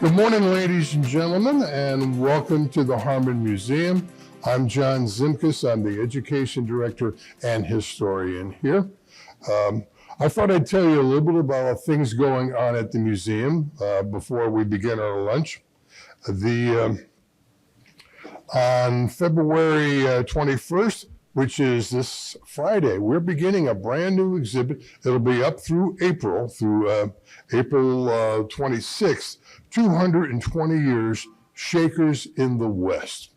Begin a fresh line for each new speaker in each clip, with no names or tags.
Good morning, ladies and gentlemen, and welcome to the Harmon Museum. I'm John Zimkus. I'm the Education Director and Historian here. I thought I'd tell you a little bit about things going on at the museum before we begin our lunch. On February 21st, which is this Friday, we're beginning a brand new exhibit. It'll be up through April 26th, 220 years, Shakers in the West.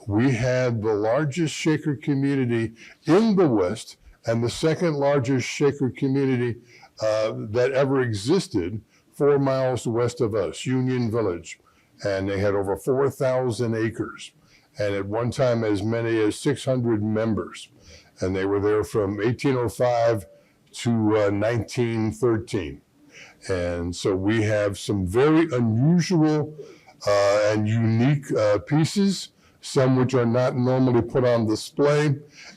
We had the largest Shaker community in the West and the second largest Shaker community that ever existed 4 miles west of us, Union Village. And they had over 4,000 acres. And at one time, as many as 600 members. And they were there from 1805 to 1913. And so we have some very unusual and unique pieces, some which are not normally put on display.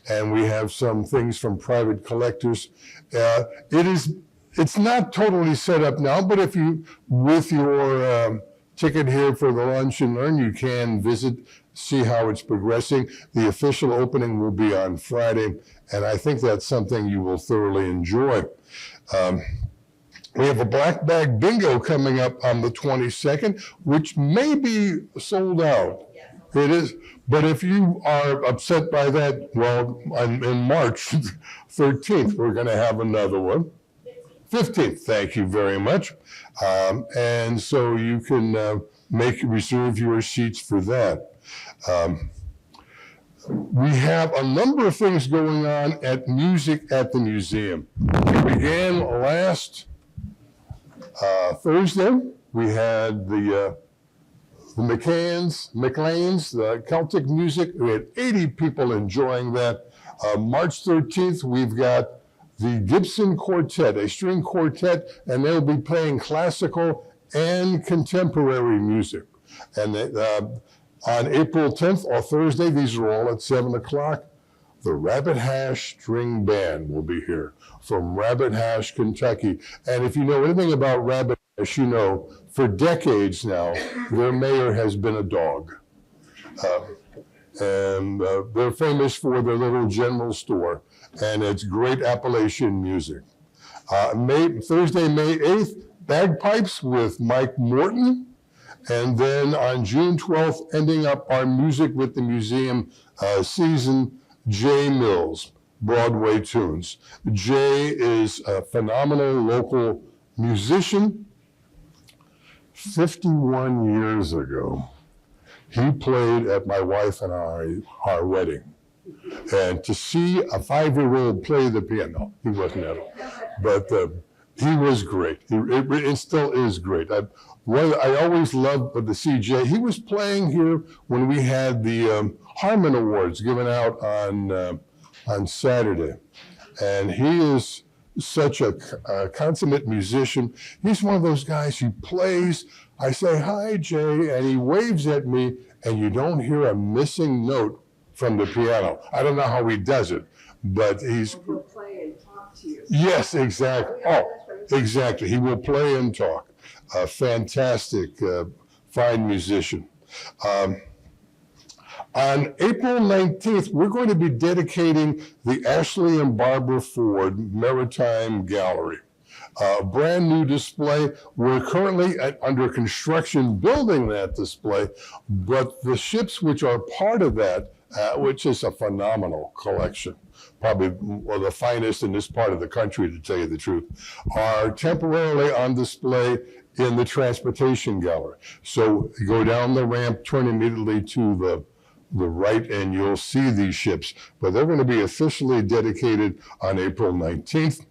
And we have some things from private collectors. It's not totally set up now, but if you, with your ticket here for the lunch and learn, you can visit, see how it's progressing. The official opening will be on Friday, and I think that's something you will thoroughly enjoy. We have a black bag bingo coming up on the 22nd, which may be sold out. It is, but if you are upset by that, well, in March 13th, we're going to have another one. 15th, thank you very much. And so you can reserve your seats for that. We have a number of things going on at music at the museum. We began last Thursday. We had the McLeans, the Celtic music. We had 80 people enjoying that. March 13th, we've got the Gibson Quartet, a string quartet, and they'll be playing classical and contemporary music. And on April 10th, or Thursday, these are all at 7 o'clock, the Rabbit Hash String Band will be here from Rabbit Hash, Kentucky. And if you know anything about Rabbit Hash, you know for decades now, their mayor has been a dog. And they're famous for their little general store, and it's great Appalachian music. Thursday, May 8th, bagpipes with Mike Morton. And then on June 12th, ending up our Music with the Museum season, Jay Mills, Broadway tunes. Jay is a phenomenal local musician. 51 years ago, he played at my wife and our wedding. And to see a 5-year-old play the piano, he wasn't at all, but he was great. It still is great. I always loved to see Jay. He was playing here when we had the Harmon Awards given out on Saturday. And he is such a consummate musician. He's one of those guys who plays. I say, "Hi, Jay," and he waves at me, and you don't hear a missing note from the piano. I don't know how he does it, but he's... He'll play and talk to you. Yes, exactly. Oh, exactly. He will play and talk. A fantastic, fine musician. On April 19th, we're going to be dedicating the Ashley and Barbara Ford Maritime Gallery. A brand new display. We're currently under construction building that display, but the ships which are part of that, which is a phenomenal collection, probably one of the finest in this part of the country, to tell you the truth, are temporarily on display in the Transportation Gallery. So you go down the ramp, turn immediately to the right, and you'll see these ships. But they're going to be officially dedicated on April 19th.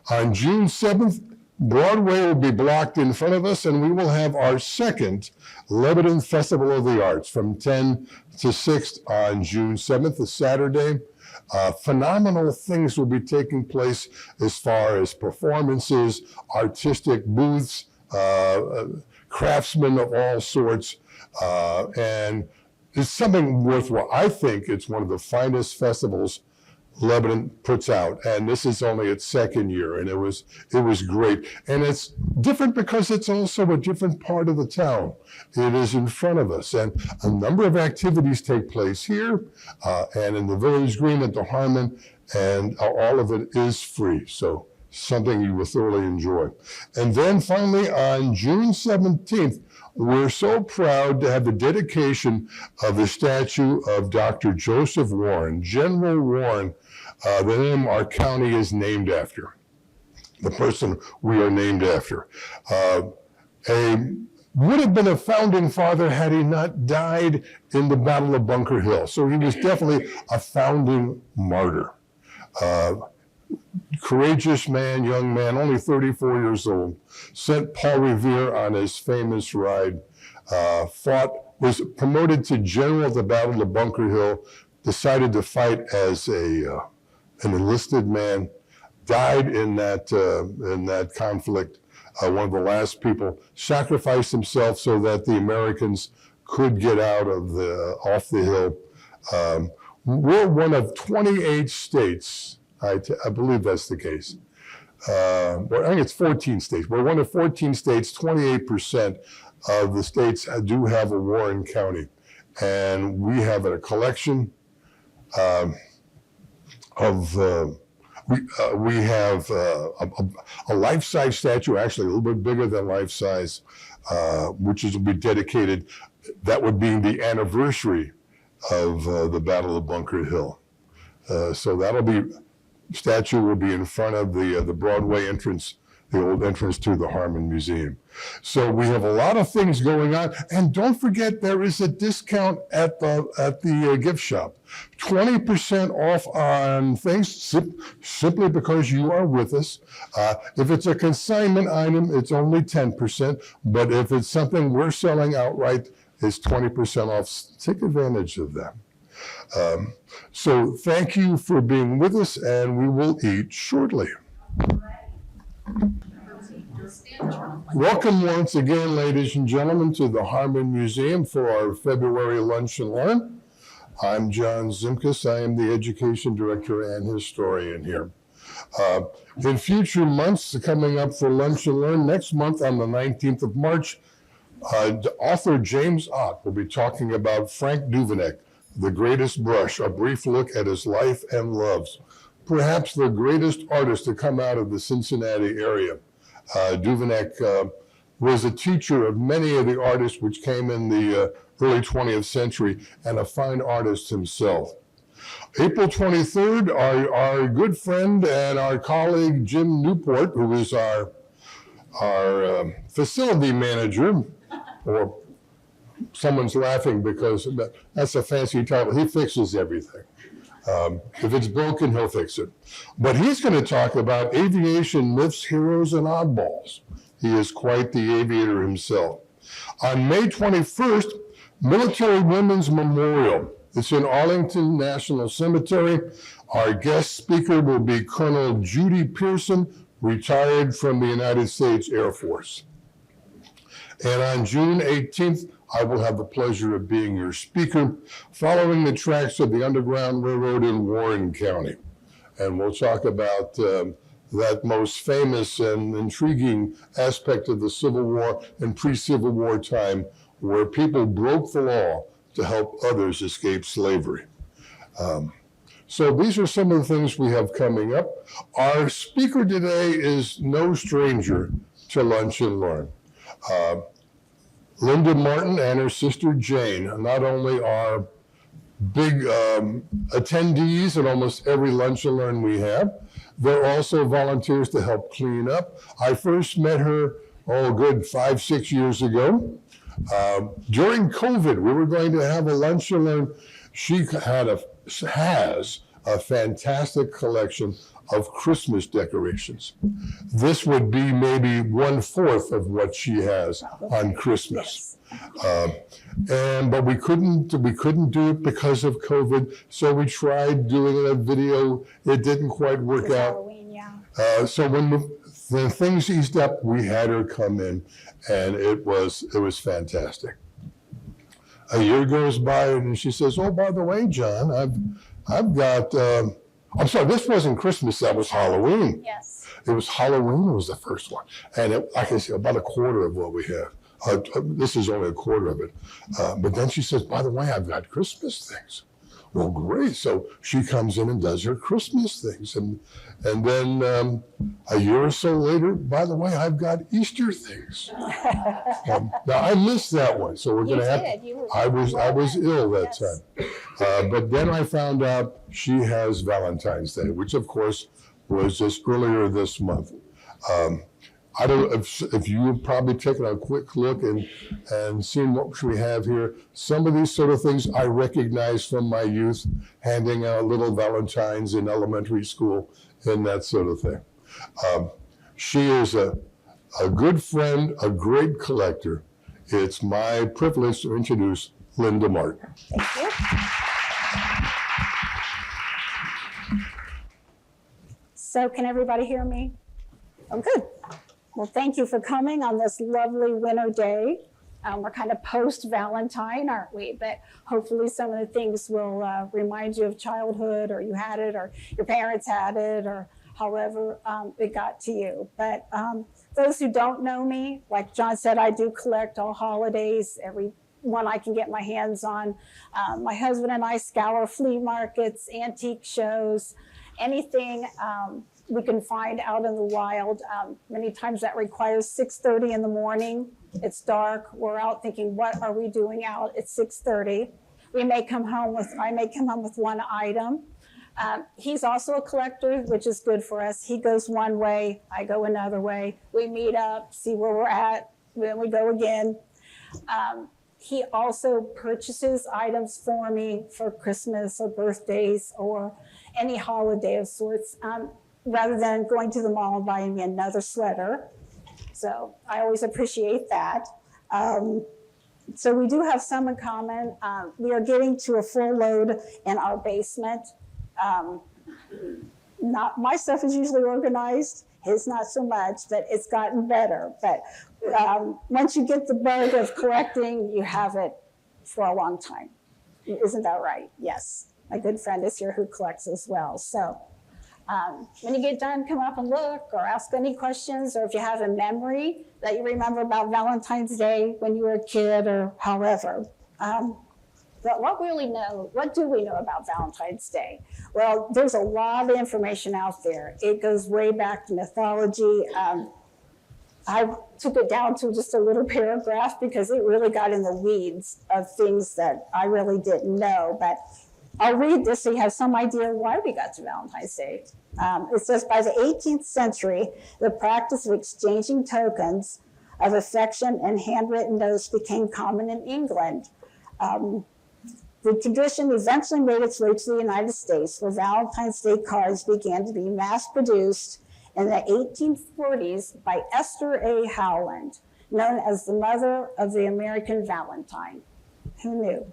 On June 7th, Broadway will be blocked in front of us, and we will have our second Lebanon Festival of the Arts from 10 to 6 on June 7th, a Saturday. Phenomenal things will be taking place as far as performances, artistic booths, craftsmen of all sorts, and it's something worthwhile. I think it's one of the finest festivals Lebanon puts out, and this is only its second year, and it was great. And it's different because it's also a different part of the town. It is in front of us, and a number of activities take place here and in the Village Green at the Harmon, and all of it is free. So something you will thoroughly enjoy. And then finally on June 17th, we're so proud to have the dedication of the statue of Dr. Joseph Warren, General Warren, the name our county is named after, the person we are named after. Would have been a founding father had he not died in the Battle of Bunker Hill. So he was definitely a founding martyr. Courageous man, young man, only 34 years old, sent Paul Revere on his famous ride, was promoted to general at the Battle of Bunker Hill, decided to fight as an enlisted man, died in that conflict, one of the last people, sacrificed himself so that the Americans could get out of off the hill. We're one of 28 states. I believe that's the case. I think it's 14 states. We're one of 14 states. 28% of the states do have a Warren County. And we have a collection we have a life-size statue, actually a little bit bigger than life-size, which will be dedicated, that would be the anniversary of the Battle of Bunker Hill. So that'll be, statue will be in front of the Broadway entrance, the old entrance to the Harmon Museum. So we have a lot of things going on, and don't forget there is a discount at the gift shop, 20% off on things simply because you are with us. If it's a consignment item, it's only 10%, but if it's something we're selling outright, it's 20% off. Take advantage of that. So thank you for being with us, and we will eat shortly. Welcome once again, ladies and gentlemen, to the Harmon Museum for our February Lunch and Learn. I'm John Zimkus. I am the Education Director and Historian here. In future months coming up for Lunch and Learn, next month on the 19th of March, author James Ott will be talking about Frank Duveneck, The Greatest Brush, a brief look at his life and loves. Perhaps the greatest artist to come out of the Cincinnati area. Duveneck was a teacher of many of the artists which came in the early 20th century, and a fine artist himself. April 23rd, our good friend and our colleague Jim Newport, who is our facility manager, or someone's laughing because that's a fancy title. He fixes everything. If it's broken, he'll fix it. But he's going to talk about aviation myths, heroes, and oddballs. He is quite the aviator himself. On May 21st, Military Women's Memorial. It's in Arlington National Cemetery. Our guest speaker will be Colonel Judy Pearson, retired from the United States Air Force. And on June 18th, I will have the pleasure of being your speaker, following the tracks of the Underground Railroad in Warren County. And we'll talk about that most famous and intriguing aspect of the Civil War and pre-Civil War time, where people broke the law to help others escape slavery. So these are some of the things we have coming up. Our speaker today is no stranger to Lunch and Learn. Linda Martin and her sister Jane not only are big attendees at almost every Lunch and Learn we have, they're also volunteers to help clean up. I first met her, good 5-6 years ago. During COVID, we were going to have a Lunch and Learn. She has a fantastic collection of Christmas decorations. This would be maybe 1/4 of what she has on Christmas. But we couldn't do it because of COVID, so we tried doing a video. It didn't quite work out. Halloween, yeah. So when the things eased up, we had her come in, and it was fantastic. A year goes by, and she says, "Oh, by the way, John, I've got I'm sorry, this wasn't Christmas, that was Halloween.
Yes.
It was Halloween was the first one. And like I said, about a quarter of what we have. This is only a quarter of it. But then she says, by the way, I've got Christmas things. Well, great. So she comes in and does her Christmas things. And then a year or so later, by the way, I've got Easter things. Now, I missed that one. So we're going to have I was ill that time. But then I found out she has Valentine's Day, which, of course, was just earlier this month. I don't know if you've probably taken a quick look and seen what we have here. Some of these sort of things I recognize from my youth, handing out little Valentines in elementary school and that sort of thing. She is a good friend, a great collector. It's my privilege to introduce Linda Martin.
Thank you. So can everybody hear me? Oh, good. Well, thank you for coming on this lovely winter day. We're kind of post-Valentine, aren't we? But hopefully some of the things will remind you of childhood, or you had it, or your parents had it, or however it got to you. But those who don't know me, like John said, I do collect all holidays, every one I can get my hands on. My husband and I scour flea markets, antique shows, anything we can find out in the wild. Many times that requires 6:30 in the morning. It's dark. We're out thinking, what are we doing out at 6:30? I may come home with one item. He's also a collector, which is good for us. He goes one way, I go another way. We meet up, see where we're at, then we go again. He also purchases items for me for Christmas or birthdays or any holiday of sorts, rather than going to the mall and buying me another sweater. So I always appreciate that. So we do have some in common. We are getting to a full load in our basement. My stuff is usually organized, his not so much, but it's gotten better. But once you get the bug of collecting, you have it for a long time. Isn't that right? Yes. My good friend is here who collects as well. So when you get done, come up and look or ask any questions, or if you have a memory that you remember about Valentine's Day when you were a kid or however. But what do we know about Valentine's Day? Well, there's a lot of information out there. It goes way back to mythology. I took it down to just a little paragraph because it really got in the weeds of things that I really didn't know. But I'll read this so you have some idea why we got to Valentine's Day. It says, by the 18th century, the practice of exchanging tokens of affection and handwritten notes became common in England. The tradition eventually made its way to the United States, where Valentine's Day cards began to be mass-produced in the 1840s by Esther A. Howland, known as the mother of the American Valentine. Who knew?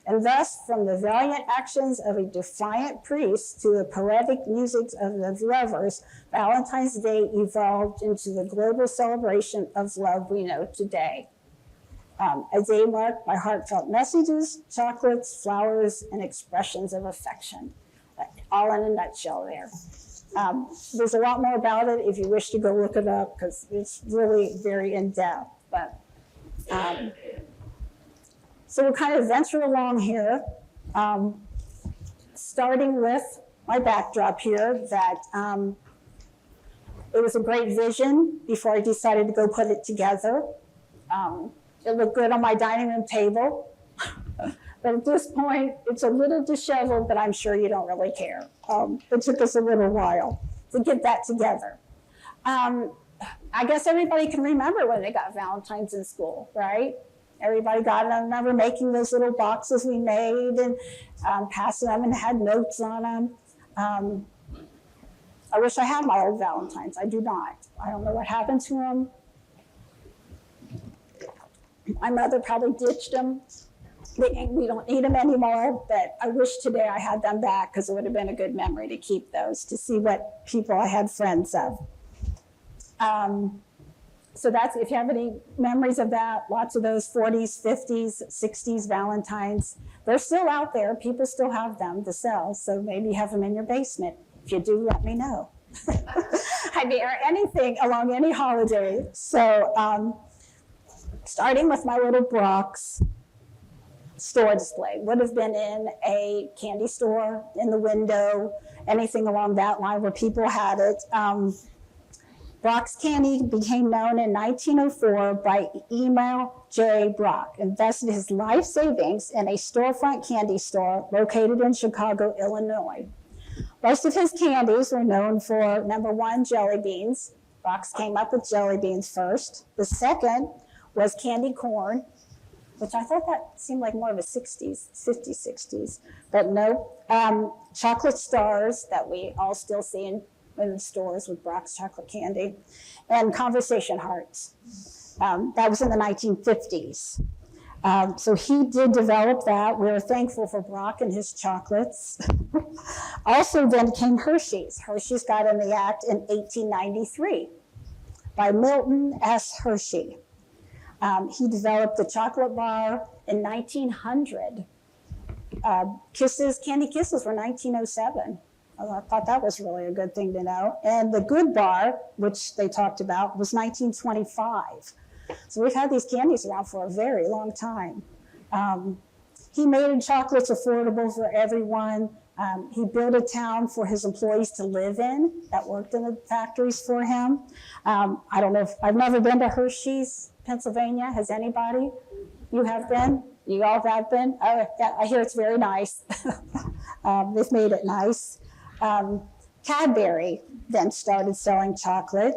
And thus, from the valiant actions of a defiant priest to the poetic music of the lovers, Valentine's Day evolved into the global celebration of love we know today. A day marked by heartfelt messages, chocolates, flowers, and expressions of affection. All in a nutshell there. There's a lot more about it if you wish to go look it up, because it's really very in-depth. But so we'll kind of venture along here, starting with my backdrop here, that it was a great vision before I decided to go put it together. It looked good on my dining room table. But at this point, it's a little disheveled, but I'm sure you don't really care. It took us a little while to get that together. I guess everybody can remember when they got Valentines in school, right? Everybody got them. I remember making those little boxes we made and passing them and had notes on them. I wish I had my old Valentines. I do not. I don't know what happened to them. My mother probably ditched them. We don't need them anymore, but I wish today I had them back because it would have been a good memory to keep those, to see what people I had friends of. So that's, if you have any memories of that, lots of those 40s, 50s, 60s Valentines, they're still out there. People still have them to sell. So maybe you have them in your basement. If you do, let me know. I mean, or anything along any holiday. So starting with my little Brock's store display, would have been in a candy store, in the window, anything along that line where people had it. Brock's Candy became known in 1904 by Emil J. Brock, invested his life savings in a storefront candy store located in Chicago, Illinois. Most of his candies were known for, number one, jelly beans. Brock's came up with jelly beans first. The second was candy corn, which I thought that seemed like more of a 60s, 50s, 60s, but no. Chocolate stars that we all still see in the stores with Brock's chocolate candy, and conversation hearts. That was in the 1950s. So he did develop that. We were thankful for Brock and his chocolates. Also then came Hershey's. Hershey's got in the act in 1893 by Milton S. Hershey. He developed the chocolate bar in 1900. Candy Kisses were 1907. I thought that was really a good thing to know. And the Good Bar, which they talked about, was 1925. So we've had these candies around for a very long time. He made chocolates affordable for everyone. He built a town for his employees to live in that worked in the factories for him. I don't know if, I've never been to Hershey's, Pennsylvania. Has anybody? You have been? You all have been? Oh, yeah, I hear it's very nice. They've made it nice. Cadbury then started selling chocolate,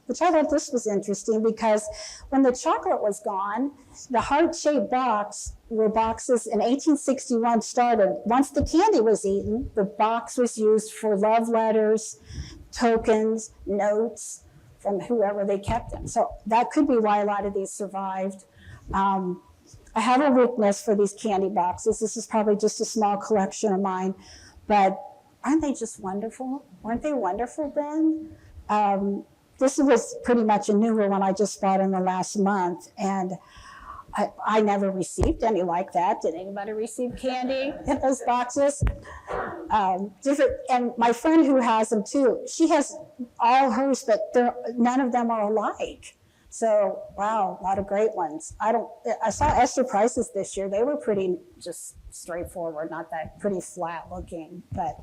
which I thought this was interesting because when the chocolate was gone, the heart-shaped box were boxes in 1861 started. Once the candy was eaten, the box was used for love letters, tokens, notes from whoever they kept them. So that could be why a lot of these survived. I have a weakness for these candy boxes. This is probably just a small collection of mine, but aren't they just wonderful? Weren't they wonderful then? This was pretty much a newer one I just bought in the last month, and I never received any like that. Did anybody receive candy in those boxes? And my friend who has them too, she has all hers, but none of them are alike. So, wow, a lot of great ones. I saw Esther Price's this year. They were pretty just straightforward, not that pretty flat looking. But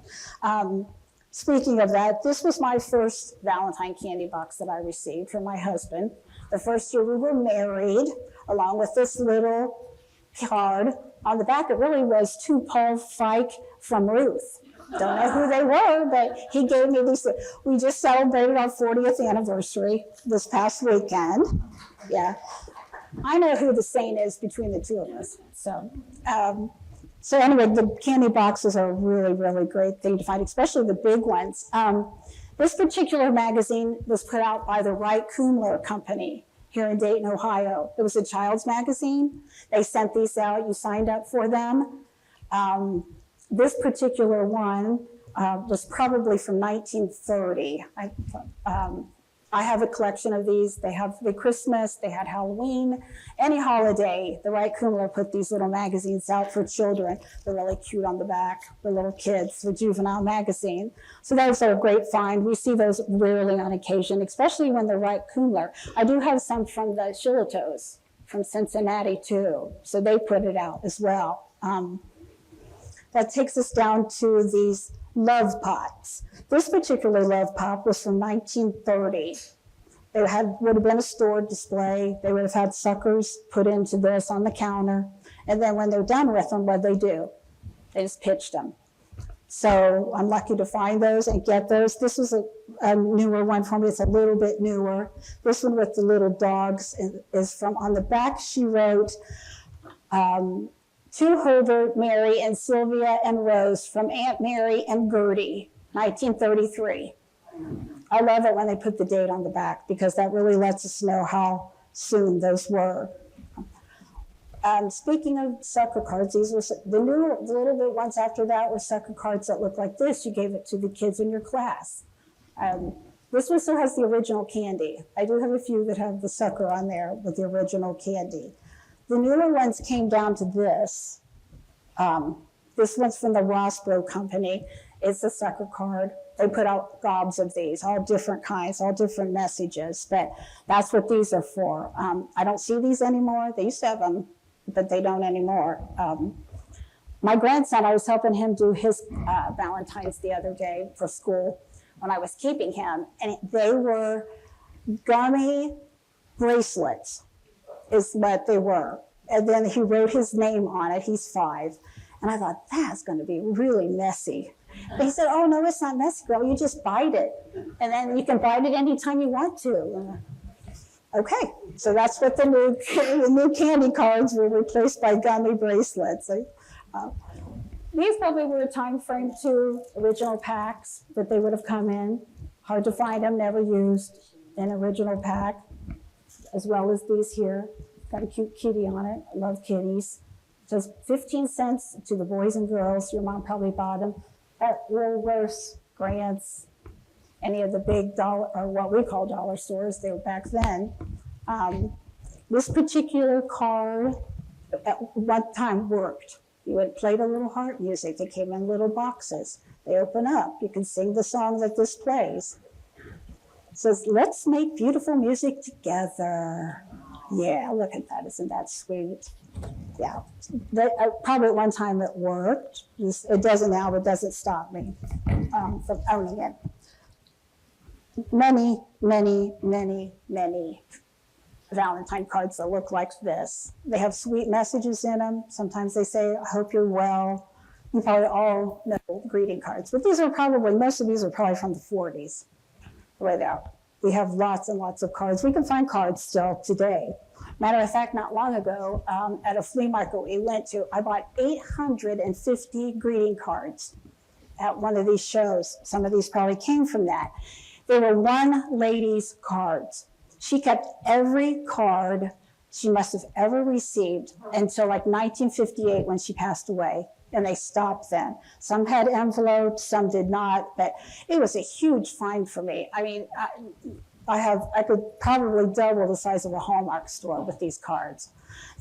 speaking of that, this was my first Valentine candy box that I received from my husband. The first year we were married, along with this little card. On the back, it really was to Paul Fike from Ruth. Don't know who they were, but he gave me these. We just celebrated our 40th anniversary this past weekend. Yeah. I know who the saint is between the two of us. So anyway, the candy boxes are a really, really great thing to find, especially the big ones. This particular magazine was put out by the Wright-Kumler Company here in Dayton, Ohio. It was a child's magazine. They sent these out. You signed up for them. This particular one was probably from 1930. I have a collection of these. They have the Christmas, they had Halloween, any holiday. The Wright-Kumler put these little magazines out for children. They're really cute on the back, the little kids, the juvenile magazine. So those are a great find. We see those rarely on occasion, especially when they're Wright-Kumler. I do have some from the Shillitoes from Cincinnati too. So they put it out as well. That takes us down to these love pots. This particular love pot was from 1930. They would have been a store display. They would have had suckers put into this on the counter. And then when they're done with them, what do? They just pitched them. So I'm lucky to find those and get those. This was a newer one for me. It's a little bit newer. This one with the little dogs is from, on the back she wrote, to Herbert, Mary, and Sylvia and Rose from Aunt Mary and Gertie, 1933. I love it when they put the date on the back because that really lets us know how soon those were. Speaking of sucker cards, these were the little bit ones after that were sucker cards that looked like this. You gave it to the kids in your class. This one still has the original candy. I do have a few that have the sucker on there with the original candy. The newer ones came down to this. This one's from the Rossbro Company. It's a sucker card. They put out gobs of these, all different kinds, all different messages, but that's what these are for. I don't see these anymore. They used to have them, but they don't anymore. My grandson, I was helping him do his Valentines the other day for school when I was keeping him, and they were gummy bracelets is what they were. And then he wrote his name on it. He's 5. And I thought, that's going to be really messy. But he said, oh, no, it's not messy, girl. You just bite it. And then you can bite it anytime you want to. Okay, so that's what the new candy cards were replaced by gummy bracelets. These probably were a time frame too, original packs that they would have come in. Hard to find them, never used, an original pack, as well as these here. Got a cute kitty on it. I love kitties. Says 15 cents to the boys and girls. Your mom probably bought them at Woolworths, Grants, any of the big dollar, or what we call dollar stores. They were back then. This particular card at one time worked. You would play the little heart music. They came in little boxes. They open up. You can sing the song that this plays. It says, let's make beautiful music together. Yeah, look at that. Isn't that sweet? Yeah, probably at one time it worked. It doesn't now, but it doesn't stop me from owning it. Many, many, many, many Valentine cards that look like this. They have sweet messages in them. Sometimes they say, I hope you're well. You probably all know greeting cards, but these are probably, most of these are probably from the 40s, the way they are. We have lots and lots of cards. We can find cards still today. Matter of fact, not long ago, at a flea market we went to, I bought 850 greeting cards at one of these shows. Some of these probably came from that. They were one lady's cards. She kept every card she must have ever received until like 1958 when she passed away. And they stopped then. Some had envelopes, some did not, but it was a huge find for me. I mean, I could probably double the size of a Hallmark store with these cards.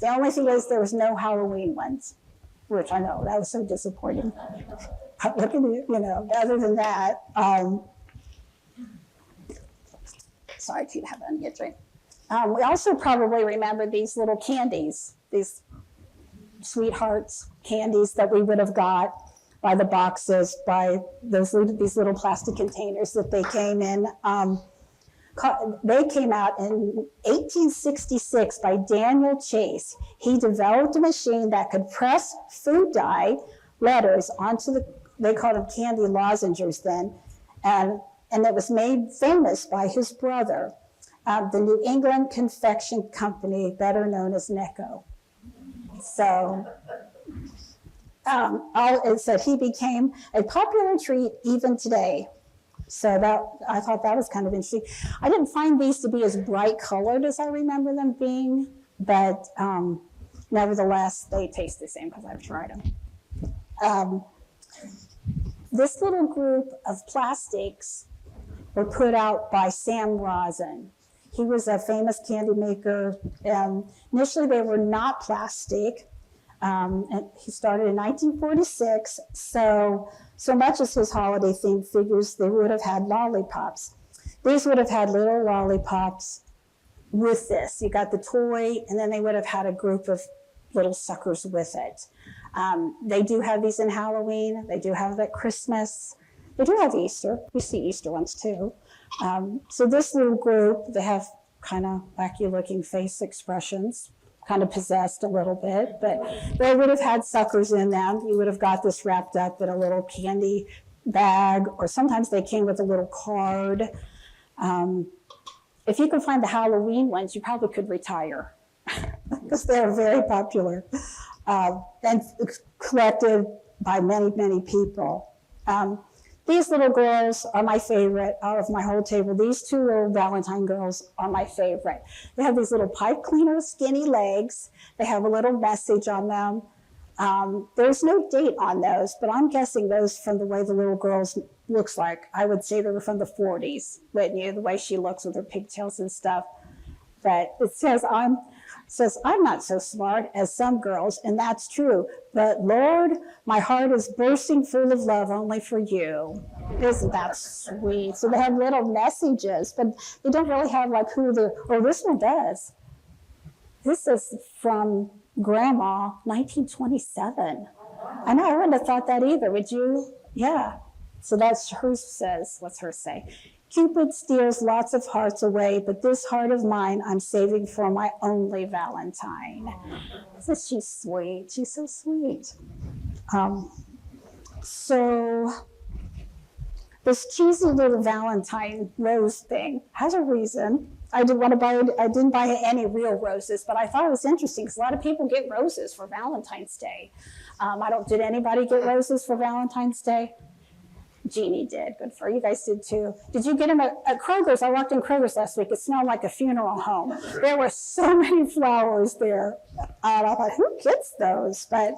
The only thing is there was no Halloween ones, which I know, that was so disappointing. But look at it, you know, other than that, sorry, I keep having to get drink. We also probably remember these little candies, these sweethearts candies that we would have got by the boxes, by these little plastic containers that they came in. They came out in 1866 by Daniel Chase. He developed a machine that could press food dye letters onto they called them candy lozenges then, and it was made famous by his brother, the New England Confection Company, better known as Necco. So it said he became a popular treat even today. So I thought that was kind of interesting. I didn't find these to be as bright colored as I remember them being, but nevertheless, they taste the same because I've tried them. This little group of plastics were put out by Sam Rosin. He was a famous candy maker. Initially, they were not plastic. And he started in 1946. So much as his holiday themed figures, they would have had lollipops. These would have had little lollipops with this. You got the toy, and then they would have had a group of little suckers with it. They do have these in Halloween. They do have at Christmas. They do have Easter. We see Easter ones too. So this little group, they have kind of wacky looking face expressions, kind of possessed a little bit, but they would have had suckers in them. You would have got this wrapped up in a little candy bag, or sometimes they came with a little card. If you could find the Halloween ones, you probably could retire because they're very popular and collected by many, many people. These little girls are my favorite out of my whole table. These two little Valentine girls are my favorite. They have these little pipe cleaner skinny legs. They have a little message on them. There's no date on those, but I'm guessing those from the way the little girl's looks like. I would say they were from the 40s, wouldn't you? The way she looks with her pigtails and stuff. But it says I'm not so smart as some girls, and that's true. But Lord, my heart is bursting full of love only for you. Isn't that sweet? So they have little messages, but they don't really have like this one does. This is from Grandma, 1927. I know, I wouldn't have thought that either, would you? Yeah. So that's hers says, what's hers say? Cupid steals lots of hearts away, but this heart of mine I'm saving for my only Valentine. Isn't she sweet? She's so sweet. So this cheesy little Valentine rose thing has a reason. I didn't buy any real roses, but I thought it was interesting because a lot of people get roses for Valentine's Day. Did anybody get roses for Valentine's Day? Jeannie did. Good for her. You guys did too. Did you get them at Kroger's? I walked in Kroger's last week. It smelled like a funeral home. There were so many flowers there. I thought, who gets those? But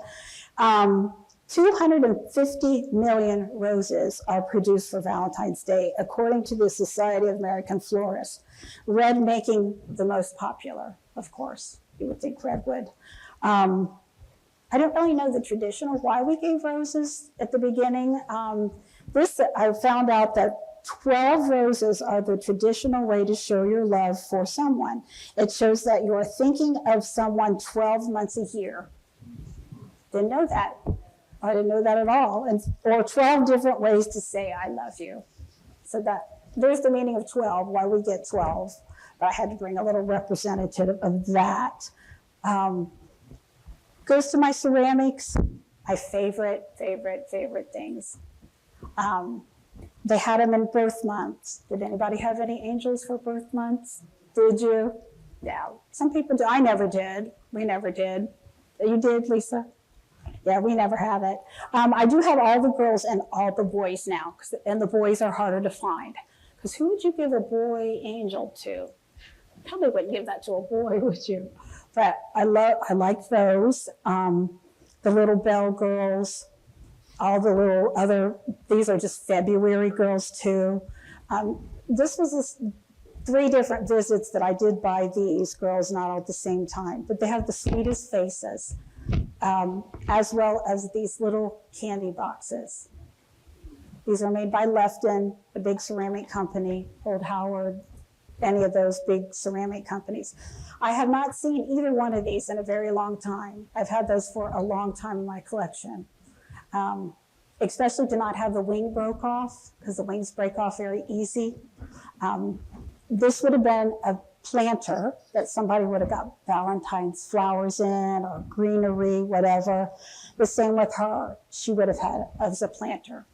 250 million roses are produced for Valentine's Day, according to the Society of American Florists. Red making the most popular, of course. You would think red would. I don't really know the traditional why we gave roses at the beginning. I found out that 12 roses are the traditional way to show your love for someone. It shows that you're thinking of someone 12 months a year. Didn't know that. I didn't know that at all. Or 12 different ways to say I love you. So there's the meaning of 12, why we get 12. But I had to bring a little representative of that. Goes to my ceramics, my favorite things. They had them in birth months. Did anybody have any angels for birth months? Did you? Yeah, some people do. I never did. We never did. You did, Lisa? Yeah, we never have it. I do have all the girls and all the boys now, and the boys are harder to find. Because who would you give a boy angel to? Probably wouldn't give that to a boy, would you? But I like those. The little bell girls, all the little these are just February girls too. This was 3 different visits that I did buy these girls, not all at the same time, but they have the sweetest faces, as well as these little candy boxes. These are made by Lefton, the big ceramic company, Old Howard, any of those big ceramic companies. I have not seen either one of these in a very long time. I've had those for a long time in my collection. Especially to not have the wing broke off, because the wings break off very easy. This would have been a planter that somebody would have got Valentine's flowers in, or greenery, whatever. The same with her. She would have had as a planter.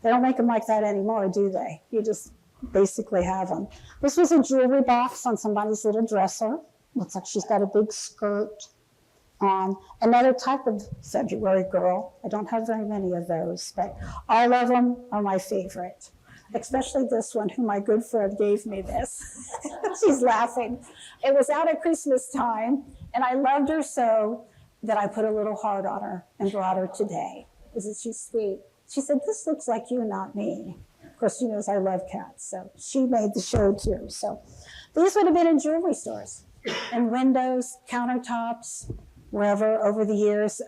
They don't make them like that anymore, do they? You just basically have them. This was a jewelry box on somebody's little dresser. Looks like she's got a big skirt on. Another type of February girl. I don't have very many of those, but all of them are my favorite. Especially this one, who my good friend gave me this. She's laughing. It was out at Christmas time, and I loved her so that I put a little heart on her and brought her today. Isn't she sweet? She said, this looks like you, not me. Of course, she knows I love cats, so she made the show too. So these would have been in jewelry stores, and windows, countertops, wherever over the years.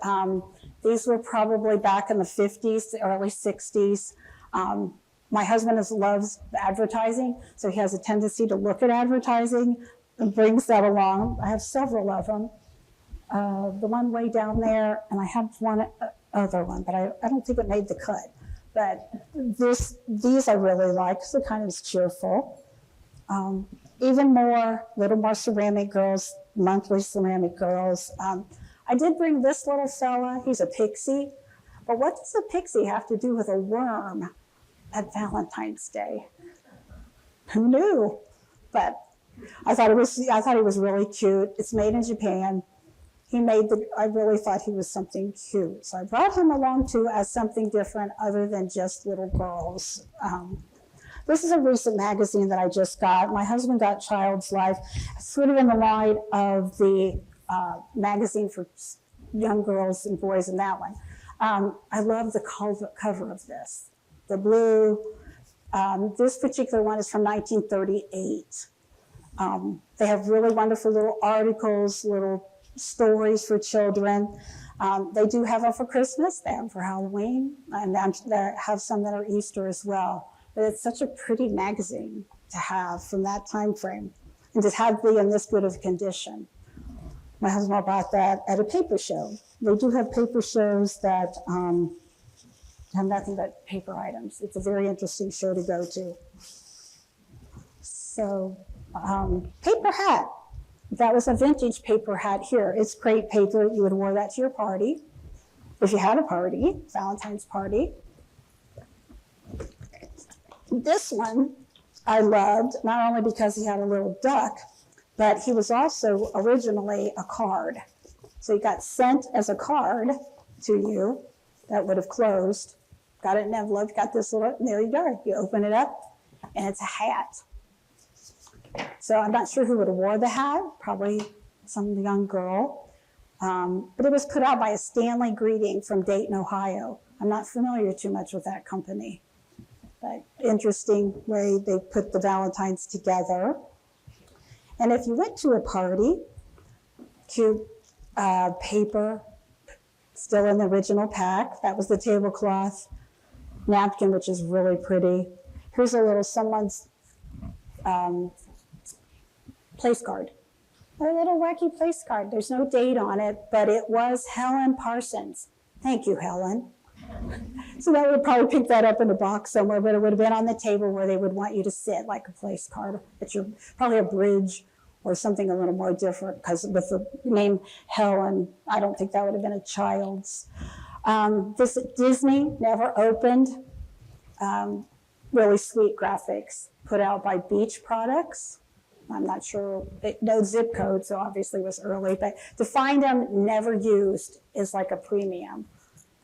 These were probably back in the 50s, the early 60s. My husband loves advertising, so he has a tendency to look at advertising and brings that along. I have several of them. The one way down there, and I have one other one, but I don't think it made the cut. But these I really like, because it kind of is cheerful. Even more, little more ceramic girls, monthly ceramic girls. I did bring this little fella. He's a pixie. But what does a pixie have to do with a worm at Valentine's Day? Who knew? But I thought he was really cute. It's made in Japan. I really thought he was something cute. So I brought him along too as something different other than just little girls. This is a recent magazine that I just got. My husband got Child's Life. It's sort of in the line of the magazine for young girls and boys in that one. I love the cover of this. The blue, this particular one is from 1938. They have really wonderful little articles, little stories for children. They do have them for Christmas, they have them for Halloween, and they have some that are Easter as well. But it's such a pretty magazine to have from that time frame, and to have be in this good of condition. My husband bought that at a paper show. They do have paper shows that have nothing but paper items. It's a very interesting show to go to. So, paper hat. That was a vintage paper hat here. It's great paper. You would wear that to your party, if you had a party, Valentine's party. This one I loved, not only because he had a little duck, but he was also originally a card. So he got sent as a card to you that would have closed, got it in an envelope, got this little, and there you go. You open it up, and it's a hat. So I'm not sure who would have wore the hat, probably some young girl. But it was put out by a Stanley Greeting from Dayton, Ohio. I'm not familiar too much with that company, but interesting way they put the Valentines together. And if you went to a party, cute paper, still in the original pack. That was the tablecloth napkin, which is really pretty. Here's a little someone's place card. A little wacky place card. There's no date on it, but it was Helen Parsons. Thank you, Helen. So that would probably pick that up in a box somewhere, but it would have been on the table where they would want you to sit, like a place card. It's probably a bridge or something a little more different, because with the name Helen, I don't think that would have been a child's. This at Disney, never opened. Really sweet graphics put out by Beach Products. I'm not sure, no zip code, so obviously it was early, but to find them never used is like a premium.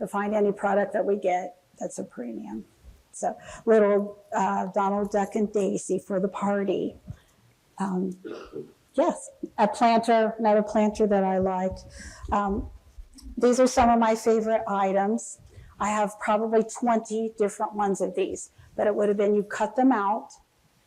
To find any product that we get, that's a premium. So little Donald Duck and Daisy for the party. Yes, a planter, another planter that I liked. These are some of my favorite items. I have probably 20 different ones of these, but it would have been you cut them out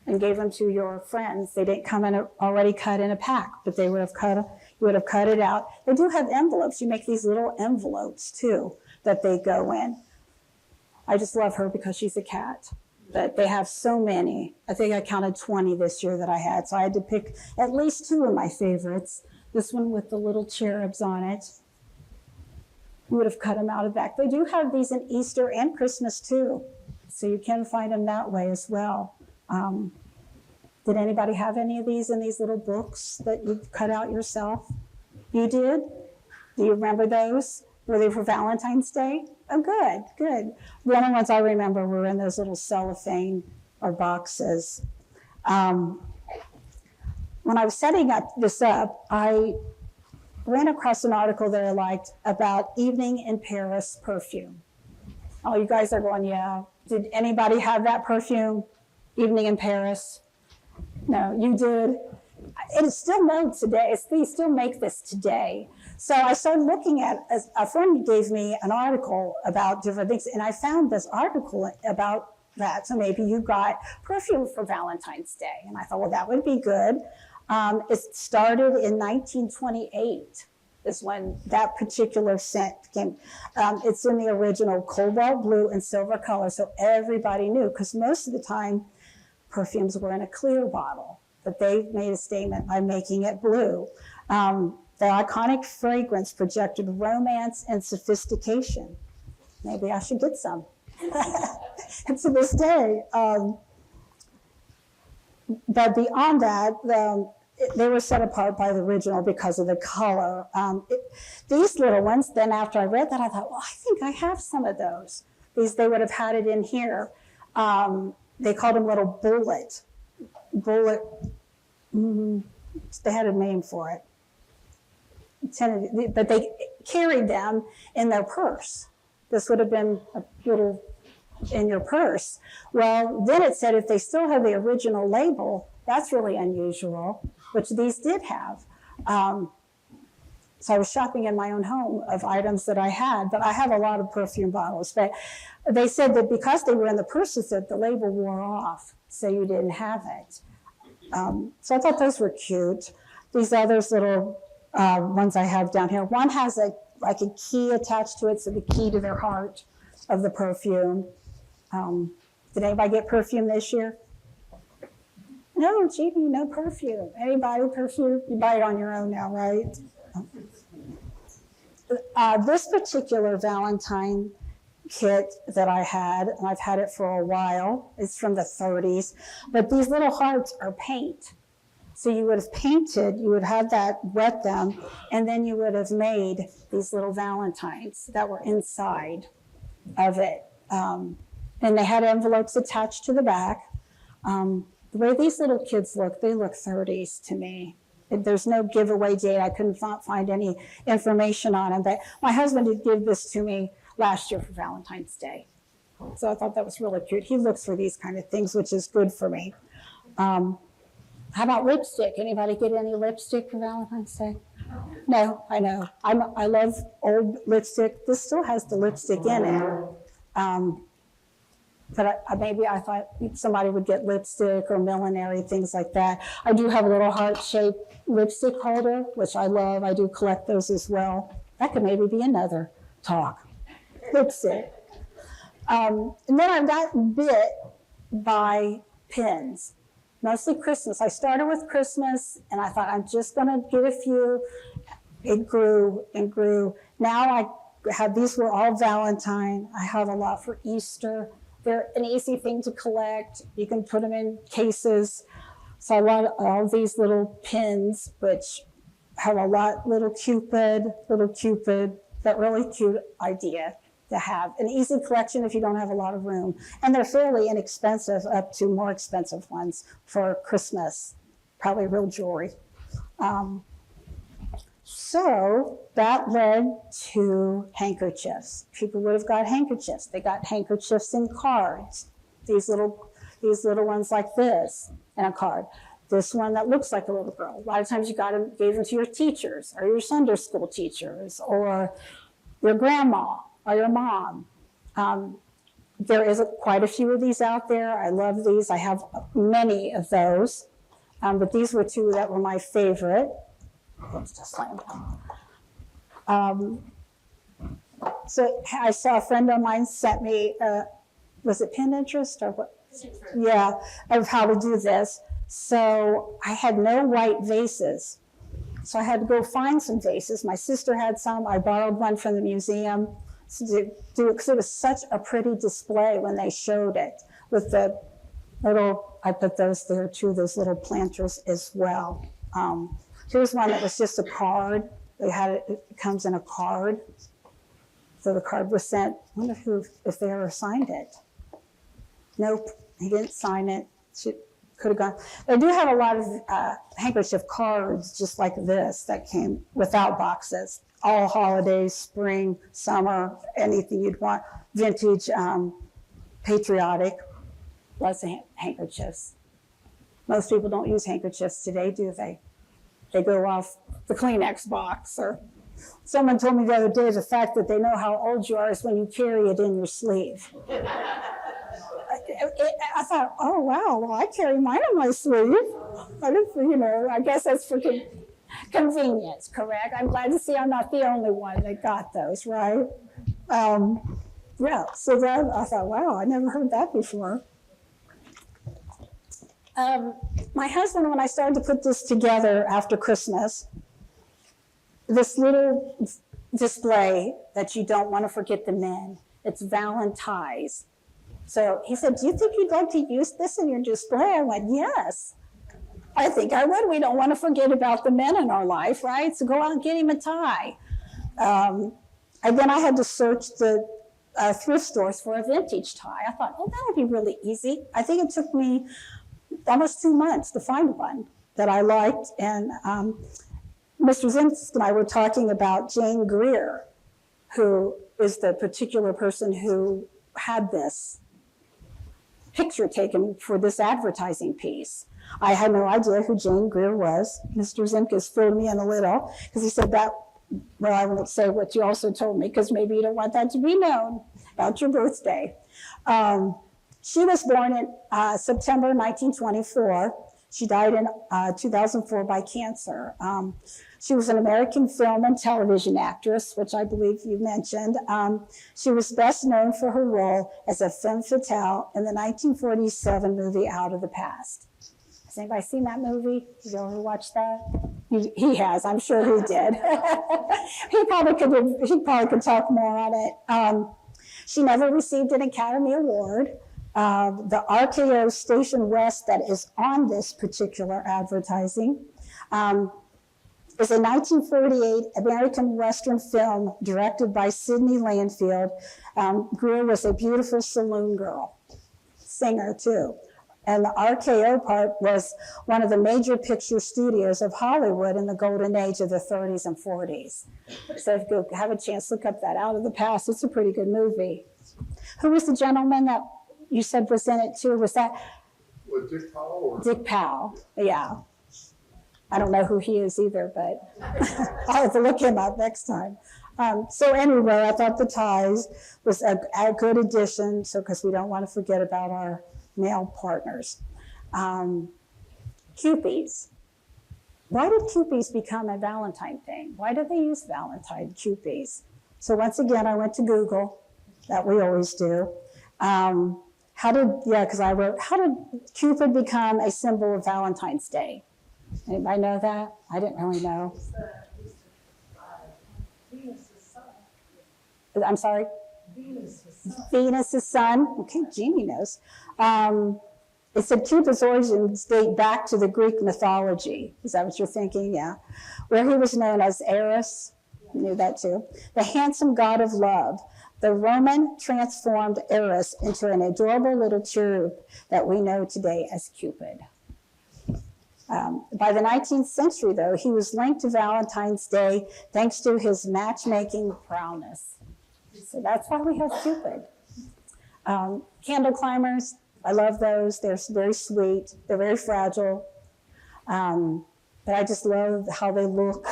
and gave them to your friends. They didn't come in already cut in a pack, but they would have you would have cut it out. They do have envelopes. You make these little envelopes too that they go in. I just love her because she's a cat, but they have so many. I think I counted 20 this year that I had, so I had to pick at least 2 of my favorites. This one with the little cherubs on it. You would have cut them out of back. They do have these in Easter and Christmas too, so you can find them that way as well. Did anybody have any of these in these little books that you cut out yourself? You did? Do you remember those? Were they for Valentine's Day? Oh, good, good. The only ones I remember were in those little cellophane or boxes. When I was setting this up, I ran across an article that I liked about Evening in Paris perfume. Oh, you guys are going, yeah. Did anybody have that perfume? Evening in Paris? No, you did. It is still known today. They still make this today. So I started looking at, a friend gave me an article about different things, and I found this article about that. So maybe you got perfume for Valentine's Day. And I thought, well, that would be good. It started in 1928 is when that particular scent came. It's in the original cobalt blue and silver color, so everybody knew, because most of the time, perfumes were in a clear bottle, but they made a statement by making it blue. The iconic fragrance projected romance and sophistication. Maybe I should get some. And to this day, but beyond that, they were set apart by the original because of the color. These little ones, then after I read that, I thought, well, I think I have some of those. They would have had it in here. They called them little bullet. They had a name for it. But they carried them in their purse. This would have been a little in your purse. Well, then it said if they still have the original label, that's really unusual, which these did have. So I was shopping in my own home of items that I had, but I have a lot of perfume bottles. But they said that because they were in the purses that the label wore off, so you didn't have it. So I thought those were cute. These others little ones I have down here. One has like a key attached to it, so the key to their heart of the perfume. Did anybody get perfume this year? No, Judy, no perfume. Anybody perfume? You buy it on your own now, right? This particular Valentine kit that I had, and I've had it for a while, it's from the 30s, but these little hearts are paint. So you would have painted, you would have that, wet them, and then you would have made these little Valentines that were inside of it. And they had envelopes attached to the back. The way these little kids look, they look 30s to me. There's no giveaway date. I couldn't find any information on them. But my husband did give this to me last year for Valentine's Day. So I thought that was really cute. He looks for these kind of things, which is good for me. How about lipstick? Anybody get any lipstick for Valentine's Day? No, I know. I love old lipstick. This still has the lipstick in it. But maybe I thought somebody would get lipstick or millinery, things like that. I do have a little heart-shaped lipstick holder, which I love. I do collect those as well. That could maybe be another talk. Lipstick. And then I got bit by pins, mostly Christmas. I started with Christmas, and I thought I'm just going to get a few. It grew and grew. Now I have, these were all Valentine. I have a lot for Easter. They're an easy thing to collect. You can put them in cases. So I want all these little pins, which have a lot, little Cupid, that really cute idea to have. An easy collection if you don't have a lot of room. And they're fairly inexpensive, up to more expensive ones for Christmas, probably real jewelry. So that led to handkerchiefs. People would have got handkerchiefs. They got handkerchiefs in cards. These little ones like this in a card. This one that looks like a little girl. A lot of times you gave them to your teachers or your Sunday school teachers or your grandma or your mom. There is quite a few of these out there. I love these. I have many of those. But these were two that were my favorite. Let's just slam down. So I saw a friend of mine sent me, was it Pinterest or what? Yeah, of how to do this. So I had no white vases. So I had to go find some vases. My sister had some. I borrowed one from the museum to do it because it was such a pretty display when they showed it with the little, I put those there too, those little planters as well. Here's one that was just a card. They had it, it comes in a card. So the card was sent. I wonder if they ever signed it. Nope, he didn't sign it. Could have gone. They do have a lot of handkerchief cards just like this that came without boxes. All holidays, spring, summer, anything you'd want. Vintage, patriotic, lots of handkerchiefs. Most people don't use handkerchiefs today, do they? They go off the Kleenex box. Or someone told me the other day the fact that they know how old you are is when you carry it in your sleeve. I thought, oh wow, well I carry mine in my sleeve. I guess that's for convenience, correct? I'm glad to see I'm not the only one that got those, right? Yeah, so then I thought, wow, I never heard that before. My husband, when I started to put this together after Christmas, this little display that you don't want to forget the men, it's Valentines. So he said, do you think you'd like to use this in your display? I went, yes, I think I would. We don't want to forget about the men in our life, right? So go out and get him a tie. And then I had to search the thrift stores for a vintage tie. I thought, oh, that would be really easy. I think it took me almost 2 months to find one that I liked. And Mr. Zimsk and I were talking about Jane Greer, who is the particular person who had this picture taken for this advertising piece. I had no idea who Jane Greer was. Mr. Zimkus filled me in a little because he said that well, I won't say what you also told me because maybe you don't want that to be known about your birthday. She was born in September 1924. She died in 2004 by cancer. She was an American film and television actress, which I believe you mentioned. She was best known for her role as a femme fatale in the 1947 movie Out of the Past. Has anybody seen that movie? Did you ever watch that? He has. I'm sure he did. He probably could talk more on it. She never received an Academy Award. The RKO Station West that is on this particular advertising is a 1948 American Western film directed by Sidney Landfield. Greer was a beautiful saloon girl, singer too. And the RKO part was one of the major picture studios of Hollywood in the golden age of the 30s and 40s. So if you have a chance, look up that Out of the Past. It's a pretty good movie. Who was the gentleman that you said was in it too? Was that?
With Dick Powell?
Dick Powell, yeah. I don't know who he is either, but I'll have to look him up next time. So anyway, I thought the ties was a good addition, so because we don't want to forget about our male partners. Kewpies. Why did Kewpies become a Valentine thing? Why did they use Valentine Kewpies? So once again, I went to Google, that we always do. How did Cupid become a symbol of Valentine's Day? Anybody know that? I didn't really know. I'm sorry? Venus' son. Okay, Jeannie knows. It said Cupid's origins date back to the Greek mythology. Is that what you're thinking? Yeah. Where he was known as Eros. You knew that too. The handsome god of love. The Roman transformed Eros into an adorable little cherub that we know today as Cupid. By the 19th century, though, he was linked to Valentine's Day thanks to his matchmaking prowess. So that's why we have Cupid. Candle climbers, I love those. They're very sweet. They're very fragile. But I just love how they look.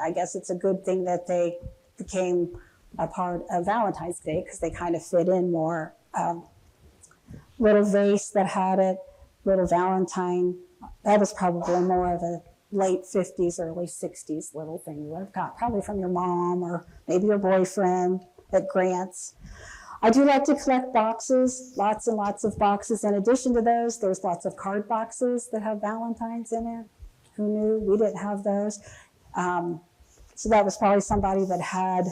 I guess it's a good thing that they became a part of Valentine's Day because they kind of fit in more. Little vase that had it, little Valentine. That was probably more of a late 50s, early 60s little thing you would have got, probably from your mom or maybe your boyfriend at Grant's. I do like to collect boxes, lots and lots of boxes. In addition to those, there's lots of card boxes that have Valentines in it. Who knew? We didn't have those. So that was probably somebody that had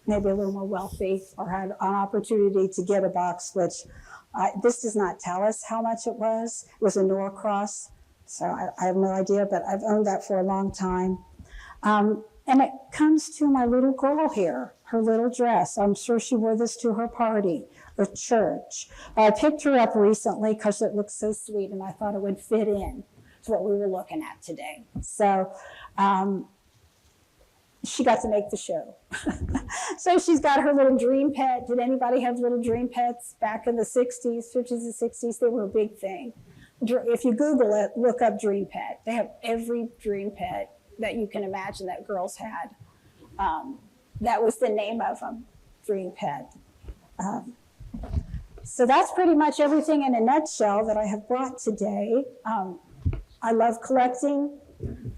maybe a little more wealthy or had an opportunity to get a box, which this does not tell us how much it was. It was a Norcross, so I have no idea, but I've owned that for a long time. And it comes to my little girl here, her little dress. I'm sure she wore this to her party or church. I picked her up recently because it looks so sweet and I thought it would fit in to what we were looking at today. So she got to make the show. So she's got her little dream pet. Did anybody have little dream pets back in the 60s, 50s and 60s? They were a big thing. If you Google it, look up dream pet. They have every dream pet that you can imagine that girls had. That was the name of them, dream pet. So that's pretty much everything in a nutshell that I have brought today. I love collecting.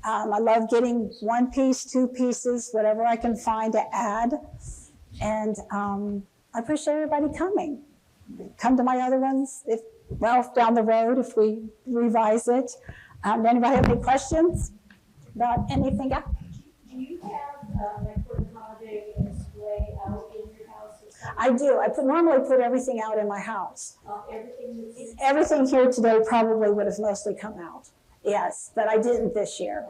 I love getting one piece, two pieces, whatever I can find to add. And I appreciate everybody coming. Come to my other ones, down the road if we revise it. Anybody have any questions about anything? Yeah?
Do you have, like for the holiday, a display out in your house?
I do. I normally put everything out in my house.
Everything
Everything here today probably would have mostly come out. Yes, but I didn't this year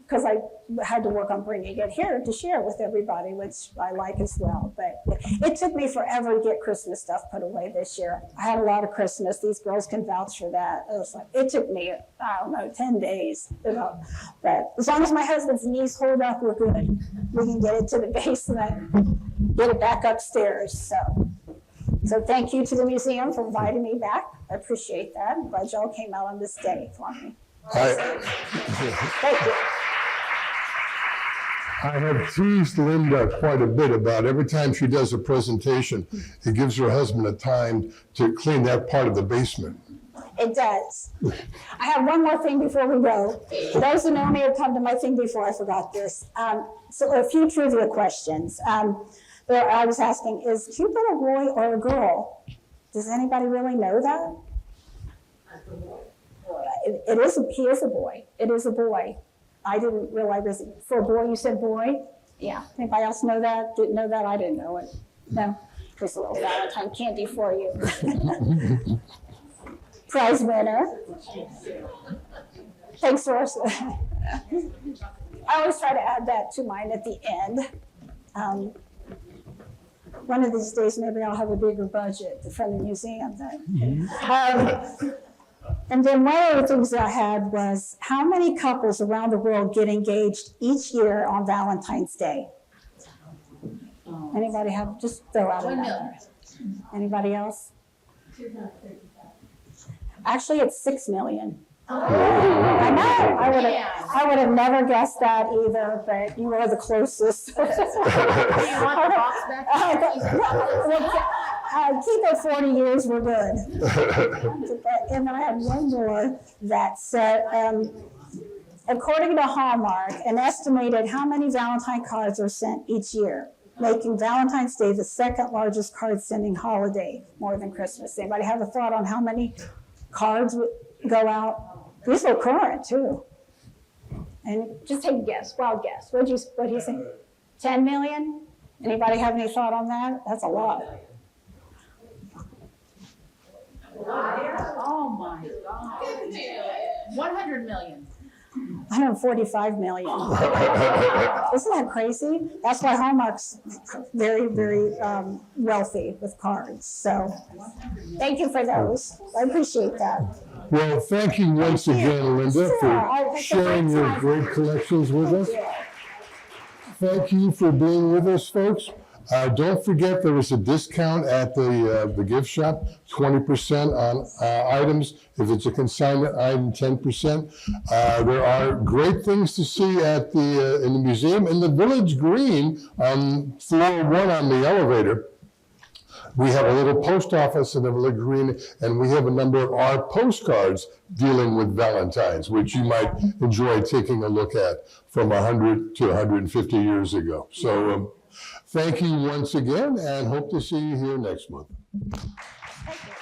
because I had to work on bringing it here to share with everybody, which I like as well. But it took me forever to get Christmas stuff put away this year. I had a lot of Christmas. These girls can vouch for that. It took me, 10 days. But as long as my husband's knees hold up, we're good. We can get it to the basement, get it back upstairs. So thank you to the museum for inviting me back. I appreciate that. I'm glad y'all came out on this day for me. Thank you.
I have teased Linda quite a bit about every time she does a presentation, it gives her husband a time to clean that part of the basement.
It does. I have one more thing before we go. For those who know me or come to my thing before, I forgot this. So a few trivia questions. I was asking, is Cupid a boy or a girl? Does anybody really know that? He is a boy. It is a boy. I didn't realize this. For a boy, you said boy? Yeah. Anybody else know that? Didn't know that? I didn't know it. No? Here's a little Valentine candy for you. Prize winner. Thanks, Doris. I always try to add that to mine at the end. One of these days, maybe I'll have a bigger budget from the museum then. And then one of the things that I had was, how many couples around the world get engaged each year on Valentine's Day? Anybody have, just throw out a number. Anybody else? Actually, it's 6 million. I know. I would have never guessed that either, but you are the closest.
Do you want the box back?
Keep it 40 years, we're good. And then I have one more that said, according to Hallmark, an estimated how many Valentine cards are sent each year, making Valentine's Day the second largest card sending holiday, more than Christmas. Anybody have a thought on how many cards would go out? These are current too. And just take a guess, wild guess. What do you think? 10 million? Anybody have any thought on that? That's a lot.
Oh my God. 100 million.
145 million. Isn't that crazy? That's why Hallmark's very, very wealthy with cards. So thank you for those. I appreciate that.
Well, thank you once again, Linda, for sharing your great collections with us. Thank you for being with us, folks. Don't forget there is a discount at the gift shop, 20% on items. If it's a consignment item, 10%. There are great things to see at in the museum. In the Village Green, on floor 1 on the elevator, we have a little post office in the Village Green, and we have a number of our postcards dealing with Valentines, which you might enjoy taking a look at from 100 to 150 years ago. So thank you once again, and hope to see you here next month.
Thank you.